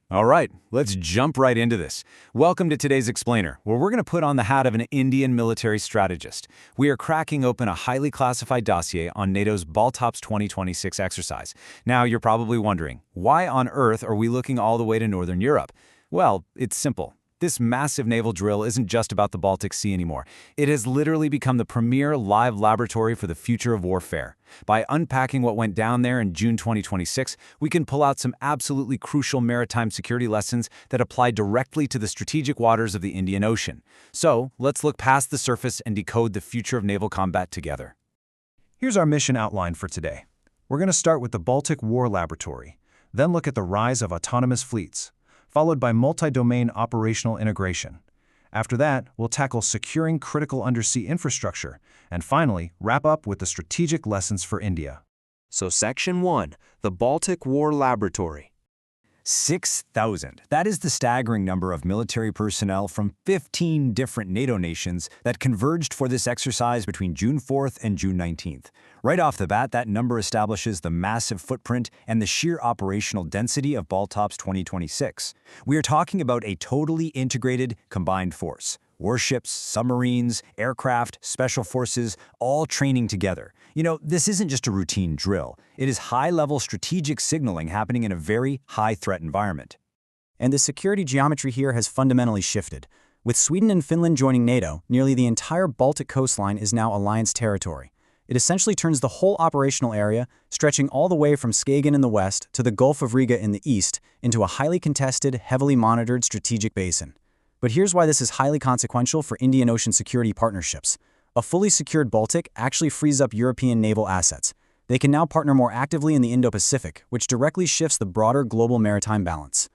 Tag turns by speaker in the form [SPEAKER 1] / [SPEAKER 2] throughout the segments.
[SPEAKER 1] All right, let's jump right into this. Welcome to today's Explainer, where we're going to put on the hat of an Indian military strategist. We are cracking open a highly classified dossier on NATO's Baltops 2026 exercise. Now, you're probably wondering, why on earth are we looking all the way to Northern Europe? Well, it's simple. This massive naval drill isn't just about the Baltic Sea anymore. It has literally become the premier live laboratory for the future of warfare. By unpacking what went down there in June 2026, we can pull out some absolutely crucial maritime security lessons that apply directly to the strategic waters of the Indian Ocean. So, let's look past the surface and decode the future of naval combat together.
[SPEAKER 2] Here's our mission outline for today. We're going to start with the Baltic War Laboratory, then look at the rise of autonomous fleets, followed by multi-domain operational integration. After that, we'll tackle securing critical undersea infrastructure, and finally, wrap up with the strategic lessons for India.
[SPEAKER 3] So Section 1, the Baltic War Laboratory.
[SPEAKER 1] 6,000. That is the staggering number of military personnel from 15 different NATO nations that converged for this exercise between June 4th and June 19th. Right off the bat, that number establishes the massive footprint and the sheer operational density of Baltops 2026. We are talking about a totally integrated, combined force. Warships, submarines, aircraft, special forces, all training together. You know, this isn't just a routine drill. It is high-level strategic signaling happening in a very high-threat environment.
[SPEAKER 4] And the security geometry here has fundamentally shifted. With Sweden and Finland joining NATO, nearly the entire Baltic coastline is now alliance territory. It essentially turns the whole operational area, stretching all the way from Skagen in the west to the Gulf of Riga in the east, into a highly contested, heavily monitored strategic basin. But here's why this is highly consequential for Indian Ocean security partnerships. A fully secured Baltic actually frees up European naval assets. They can now partner more actively in the Indo-Pacific, which directly shifts the broader global maritime balance.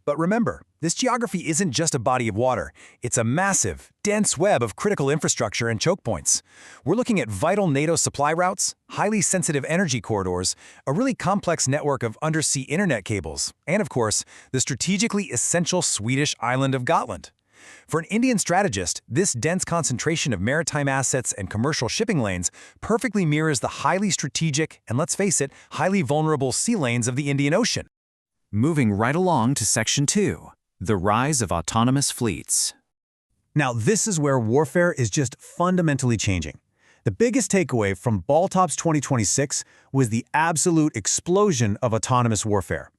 [SPEAKER 2] But remember, this geography isn't just a body of water. It's a massive, dense web of critical infrastructure and choke points. We're looking at vital NATO supply routes, highly sensitive energy corridors, a really complex network of undersea internet cables, and of course, the strategically essential Swedish island of Gotland. For an Indian strategist, this dense concentration of maritime assets and commercial shipping lanes perfectly mirrors the highly strategic, and let's face it, highly vulnerable sea lanes of the Indian Ocean.
[SPEAKER 5] Moving right along to Section 2, the rise of autonomous fleets.
[SPEAKER 2] Now, this is where warfare is just fundamentally changing. The biggest takeaway from Baltops 2026 was the absolute explosion of autonomous warfare.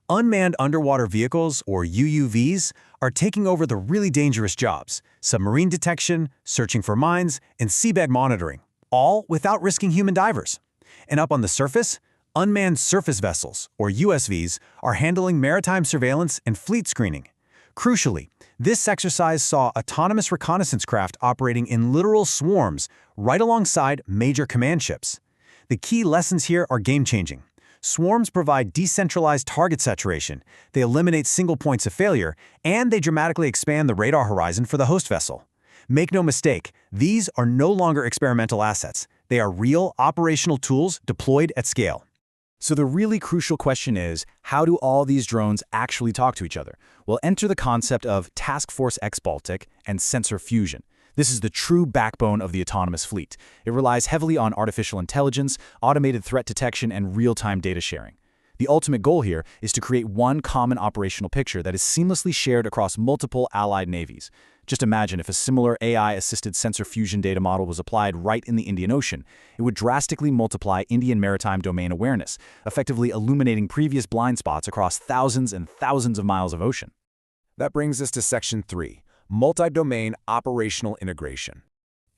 [SPEAKER 2] Unmanned underwater vehicles, or UUVs, are taking over the really dangerous jobs: submarine detection, searching for mines, and seabed monitoring, all without risking human divers. And up on the surface, unmanned surface vessels, or USVs, are handling maritime surveillance and fleet screening. Crucially, this exercise saw autonomous reconnaissance craft operating in literal swarms right alongside major command ships. The key lessons here are game-changing. Swarms provide decentralized target saturation, they eliminate single points of failure, and they dramatically expand the radar horizon for the host vessel. Make no mistake, these are no longer experimental assets. They are real operational tools deployed at scale.
[SPEAKER 4] So the really crucial question is, how do all these drones actually talk to each other? Well, enter the concept of Task Force X Baltic and sensor fusion. This is the true backbone of the autonomous fleet. It relies heavily on artificial intelligence, automated threat detection, and real-time data sharing. The ultimate goal here is to create one common operational picture that is seamlessly shared across multiple allied navies. Just imagine if a similar AI-assisted sensor fusion data model was applied right in the Indian Ocean. It would drastically multiply Indian maritime domain awareness, effectively illuminating previous blind spots across thousands and thousands of miles of ocean.
[SPEAKER 2] That brings us to Section 3, multi-domain operational integration.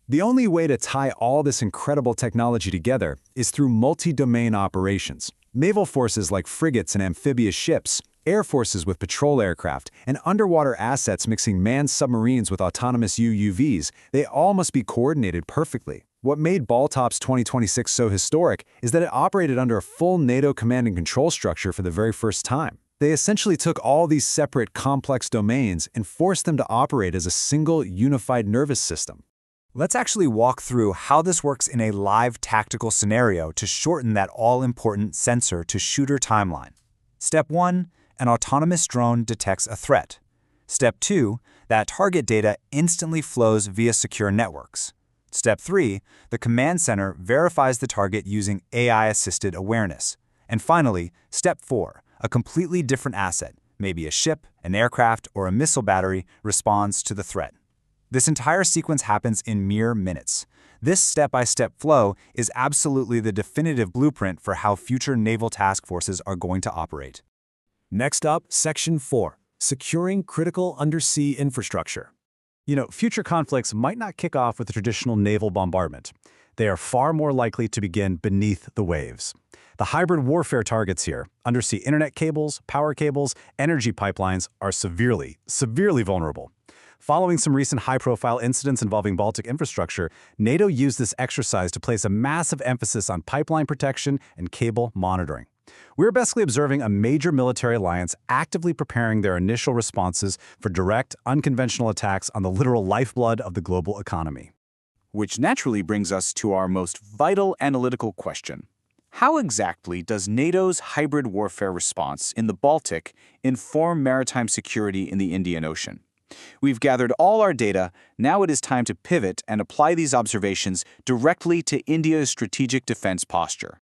[SPEAKER 2] The only way to tie all this incredible technology together is through multi-domain operations. Naval forces like frigates and amphibious ships, air forces with patrol aircraft, and underwater assets mixing manned submarines with autonomous UUVs, they all must be coordinated perfectly. What made Baltops 2026 so historic is that it operated under a full NATO command and control structure for the very first time. They essentially took all these separate, complex domains and forced them to operate as a single, unified nervous system.
[SPEAKER 4] Let's actually walk through how this works in a live tactical scenario to shorten that all-important sensor-to-shooter timeline. Step 1, an autonomous drone detects a threat. Step 2, that target data instantly flows via secure networks. Step 3, the command center verifies the target using AI-assisted awareness. And finally, Step 4, a completely different asset,
[SPEAKER 2] maybe a ship, an aircraft, or a missile battery, responds to the threat. This entire sequence happens in mere minutes. This step-by-step flow is absolutely the definitive blueprint for how future naval task forces are going to operate.
[SPEAKER 1] Next up, Section 4, Securing Critical Undersea Infrastructure.
[SPEAKER 2] Future conflicts might not kick off with a traditional naval bombardment. They are far more likely to begin beneath the waves. The hybrid warfare targets here, undersea internet cables, power cables, energy pipelines, are severely vulnerable. Following some recent high-profile incidents involving Baltic infrastructure, NATO used this exercise to place a massive emphasis on pipeline protection and cable monitoring. We're basically observing a major military alliance actively preparing their initial responses for direct, unconventional attacks on the literal lifeblood of the global economy.
[SPEAKER 6] Which naturally brings us to our most vital analytical question. How exactly does NATO's hybrid warfare response in the Baltic inform maritime security in the Indian Ocean? We've gathered all our data, now it is time to pivot and apply these observations directly to India's strategic defense posture.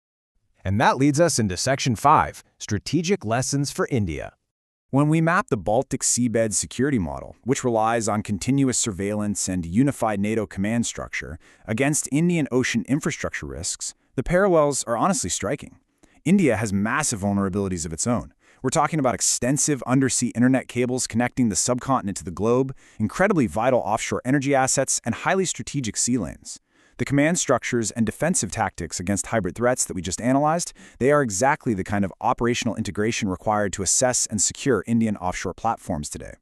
[SPEAKER 1] And that leads us into Section 5, Strategic Lessons for India. When we map the Baltic seabed security model, which relies on continuous surveillance and unified NATO command structure, against Indian Ocean infrastructure risks, the parallels are honestly striking. India has massive vulnerabilities of its own. We're talking about extensive undersea internet cables connecting the subcontinent to the globe, incredibly vital offshore energy assets, and highly strategic sea lanes. The command structures and defensive tactics against hybrid threats that we just analyzed, they are exactly the kind of operational integration required to assess and secure Indian offshore platforms today.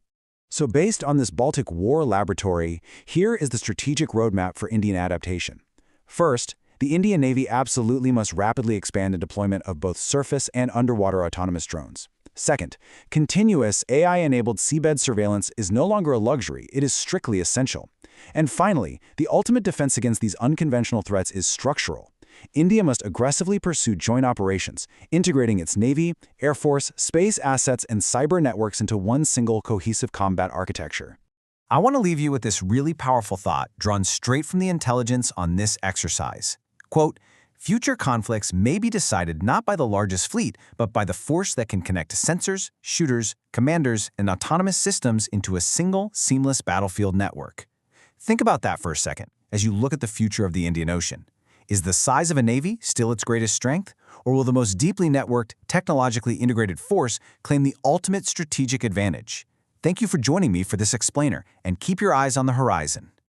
[SPEAKER 2] So based on this Baltic War laboratory, here is the strategic roadmap for Indian adaptation. First, the Indian Navy absolutely must rapidly expand the deployment of both surface and underwater autonomous drones. Second, continuous AI-enabled seabed surveillance is no longer a luxury, it is strictly essential. And finally, the ultimate defense against these unconventional threats is structural. India must aggressively pursue joint operations, integrating its Navy, Air Force, space assets, and cyber networks into one single cohesive combat architecture.
[SPEAKER 7] I want to leave you with this really powerful thought drawn straight from the intelligence on this exercise. Quote, future conflicts may be decided not by the largest fleet, but by the force that can connect sensors, shooters, commanders, and autonomous systems into a single, seamless battlefield network. Think about that for a second as you look at the future of the Indian Ocean. Is the size of a navy still its greatest strength, or will the most deeply networked, technologically integrated force claim the ultimate strategic advantage? Thank you for joining me for this explainer, and keep your eyes on the horizon.